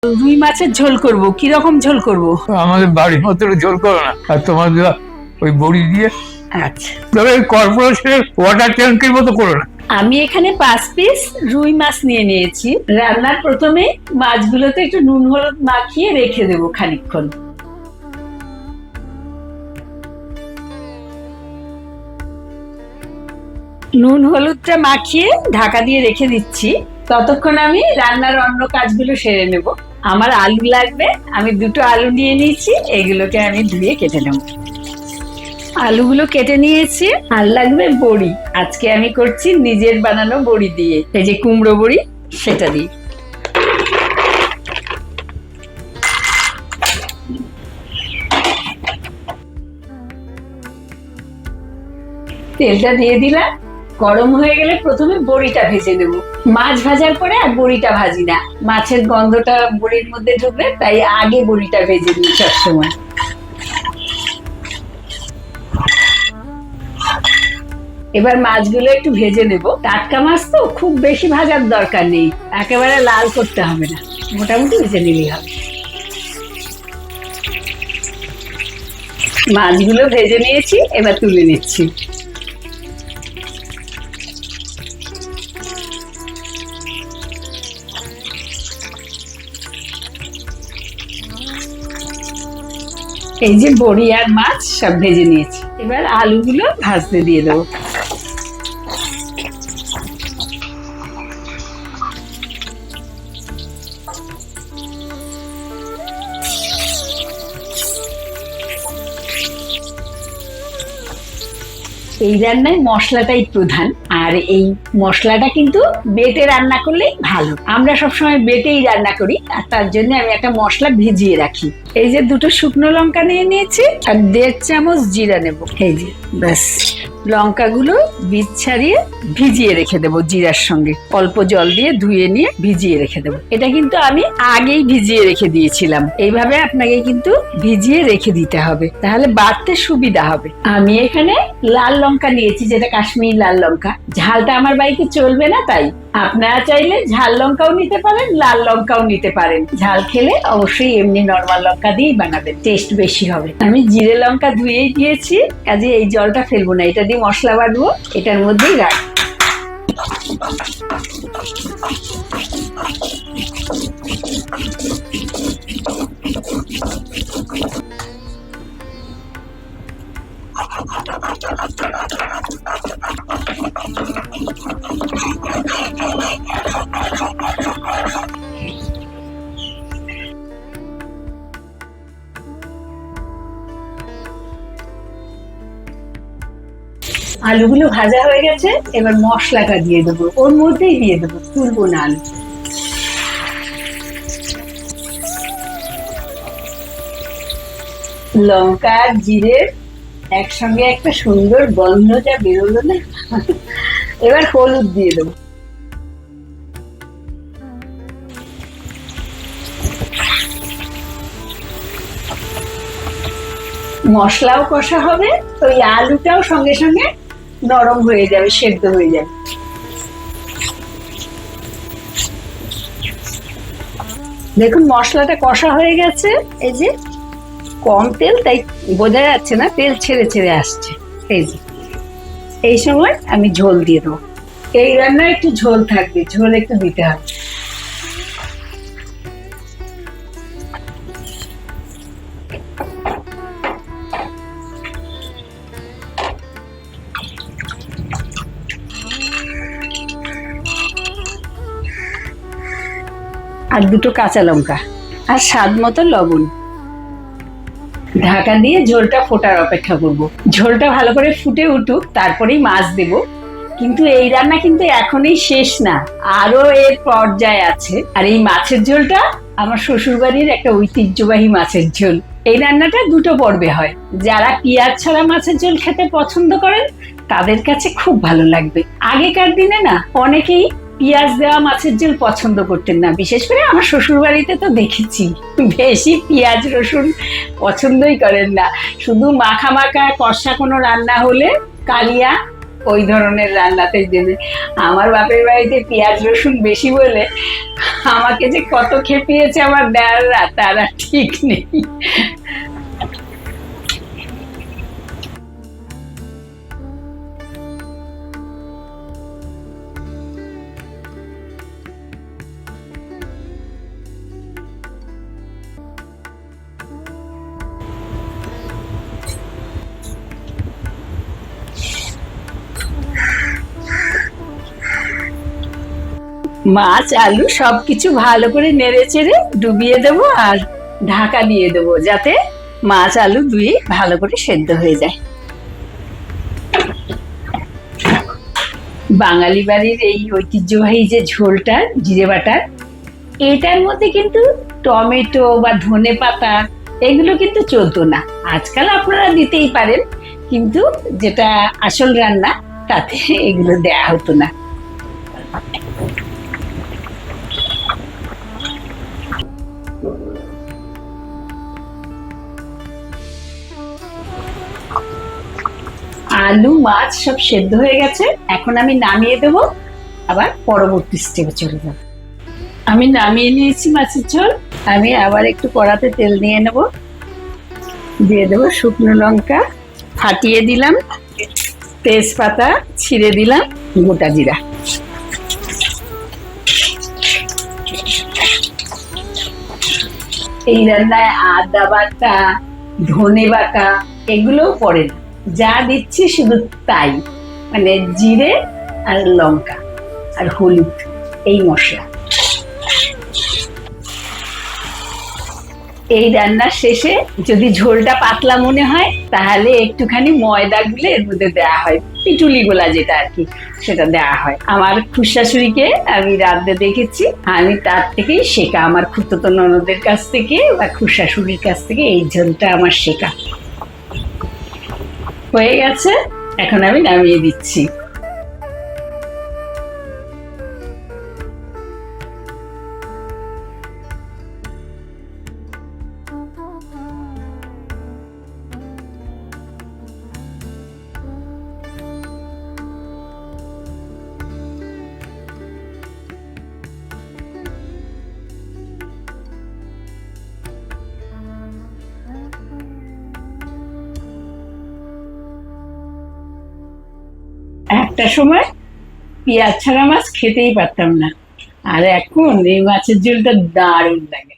রুই মাছের ঝোল করব। কি রকম ঝোল করব? আমাদের বাড়ির মতো ঝোল করো না, আর তোমার ওই বড়ি দিয়ে আচ্ছা, তবে কর্পোরেশনের ওয়াটার ট্যাঙ্কের মতো করো না। আমি এখানে 5 পিস রুই মাছ নিয়ে নিয়েছি। রান্নার প্রথমে মাছগুলোতে একটু নুন হলুদ মাখিয়ে রেখে দেবো খানিকক্ষণ। নুন হলুদটা মাখিয়ে ঢাকা দিয়ে রেখে দিচ্ছি। ততক্ষণ আমি রান্নার অন্য কাজগুলো সেরে নেব। আমার আলু লাগবে, আমি 2টো আলু নিয়ে নিয়েছি, এগুলোকে আমি ধুয়ে কেটে নেব। আলুগুলো কেটে নিয়েছি। আর লাগবে বড়ি। আজকে আমি করছি নিজের বানানো বড়ি দিয়ে, এই যে কুমড়ো বড়ি, সেটা দিয়ে। তেলটা দিয়ে দিলাম। গরম হয়ে গেলে প্রথমে বড়িটা ভেজে নেব। মাছ ভাজার পরে আর বড়িটা ভাজি না, মাছের গন্ধটা বড়ির মধ্যে ঢুকবে, তাই আগে বড়িটা ভেজে নিই সবসময়। এবার মাছগুলো একটু ভেজে নেব। টাটকা মাছ তো খুব বেশি ভাজার দরকার নেই, একেবারে লাল করতে হবে না, মোটামুটি ভেজে নিলেই হবে। মাছগুলো ভেজে নিয়েছি, এবার তুলে নিচ্ছি। এই যে বড়ি আর মাছ সব ভেজে নিয়েছি, এবার আলুগুলো ভাজতে দিয়ে দেবো। এই রান্নায় মশলাটাই প্রধান, আর এই মশলাটা কিন্তু বেটে রান্না করলেই ভালো। আমরা সবসময় বেটেই রান্না করি, আর তার জন্য আমি একটা মশলা ভিজিয়ে রাখি। এই যে 2টো শুকনো লঙ্কা নিয়ে নিয়েছি, আর 1.5 চামচ জিরা নেব। এই যে ব্যাস, লঙ্কাগুলো বীজ ছাড়িয়ে ভিজিয়ে রেখে দেবো জিরার সঙ্গে। অল্প জল দিয়ে ধুয়ে নিয়ে ভিজিয়ে রেখে দেবো। এটা কিন্তু আমি আগেই ভিজিয়ে রেখে দিয়েছিলাম। এইভাবে আপনাকে কিন্তু ভিজিয়ে রেখে দিতে হবে, তাহলে বাটতে সুবিধা হবে। আমি এখানে লাল লঙ্কা নিয়েছি, যেটা কাশ্মীরি লাল লঙ্কা। ঝালটা আমার বাড়িতে চলবে না, তাই আপনারা চাইলে ঝাল লঙ্কাও নিতে পারেন, লাল লঙ্কাও নিতে পারেন। ঝাল খেলে অবশ্যই এমনি নরমাল লঙ্কা দিয়েই বানাবেন, টেস্ট বেশি হবে। আমি জিরে লঙ্কা ধুয়েই দিয়েছি, কাজে এই জলটা ফেলবো না। এটা দিয়ে মশলা বাটবো, এটার মধ্যেই রাখ। আলুগুলো ভাজা হয়ে গেছে, এবার মশলাটা দিয়ে দেবো, ওর মধ্যেই দিয়ে দেবো, তুলবো না আলু। লঙ্কা আর জিরের একসঙ্গে একটা সুন্দর গন্ধ যা বেরোলো না, এবার হলুদ দিয়ে দেবো। মশলাও কষা হবে, ওই আলুটাও সঙ্গে সঙ্গে নরম হয়ে যাবে, সেদ্ধ হয়ে যাবে। দেখুন মশলাটা কষা হয়ে গেছে, এই যে কম তেল, তাই বোঝা যাচ্ছে না, তেল ছেড়ে ছেড়ে আসছে। এই যে এই সময় আমি ঝোল দিয়ে দেবো। এই রান্নায় একটু ঝোল থাকবে, ঝোল একটু দিতে হবে। আর 2টো কাঁচা লঙ্কা, আর স্বাদ মতো লবণ। ঢাকা দিয়ে ঝোলটা ফোটার অপেক্ষা করব। ঝোলটা ভালো করে ফুটে উঠুক, তারপরেই মাছ দেব। কিন্তু এই রান্না কিন্তু এখনই শেষ না, আরো এর পর্যায়ে আছে। আর এই মাছের ঝোলটা আমার শ্বশুর বাড়ির একটা ঐতিহ্যবাহী মাছের ঝোল। এই রান্নাটা 2টো পর্বে হয়। যারা পেঁয়াজ ছাড়া মাছের ঝোল খেতে পছন্দ করেন তাদের কাছে খুব ভালো লাগবে। আগেকার দিনে না অনেকেই পেঁয়াজ দেওয়া মাছের ঝোল পছন্দ করতেন না, বিশেষ করে আমার শ্বশুর বাড়িতে তো দেখেছি বেশি পেঁয়াজ রসুন পছন্দই করেন না। শুধু মাখা মাখা কষা কোনো রান্না হলে, কালিয়া ওই ধরনের রান্নাতে দেবে। আমার বাপের বাড়িতে পেঁয়াজ রসুন বেশি বলে আমাকে যে কত খেপিয়েছে আমার দেয়াররা তারা ঠিক নেই। মাছ আলু সবকিছু ভালো করে নেড়ে চেড়ে ডুবিয়ে দেবো আর ঢাকা দিয়ে দেবো, যাতে মাছ আলু দুই ভালো করে সেদ্ধ হয়ে যায়। বাঙালি বাড়ির এই ঐতিহ্যবাহী যে ঝোলটা জিরে বাটার, এটার মধ্যে কিন্তু টমেটো বা ধনে পাতা এগুলো কিন্তু চলতো না। আজকাল আপনারা দিতেই পারেন, কিন্তু যেটা আসল রান্না তাতে এগুলো দেয়া হতো না। আলু মাছ সব সেদ্ধ হয়ে গেছে, এখন আমি নামিয়ে দেব, আবার পরবর্তী স্টেপে চলে যাব। আমি নামিয়ে নিয়েছি মাছের ঝোল। আমি আবার একটু কড়াতে তেল নিয়ে নেব, দিয়ে দেবো শুকনো লঙ্কা ফাটিয়ে দিলাম, তেজপাতা ছিঁড়ে দিলাম, গোটা জিরা। এই রান্নায় আদা বাটা ধনে বাটা এগুলোও পড়ে না, যা দিচ্ছি শুধু তাই, মানে জিরে আর লঙ্কা আর হলুদ, এই মশলা। এই রান্নার শেষে যদি ঝোলটা পাতলা মনে হয় তাহলে একটুখানি ময়দা গুলে এর মধ্যে দেওয়া হয়, পিটুলি গোলা যেটা আর কি, সেটা দেওয়া হয়। আমার খুড়শাশুড়িকে আমি রাঁধতে দেখেছি, আমি তার থেকেই শেখা, আমার খুড়তুতো ননদের কাছ থেকে বা খুড়শাশুড়ির কাছ থেকে এই ঝোলটা আমার শেখা। হয়ে গেছে, এখন আমি নামিয়ে দিচ্ছি। একটা সময় পেঁয়াজ ছাড়া মাছ খেতেই পারতাম না, আর এখন এই মাছের ঝোলটা দারুণ লাগে।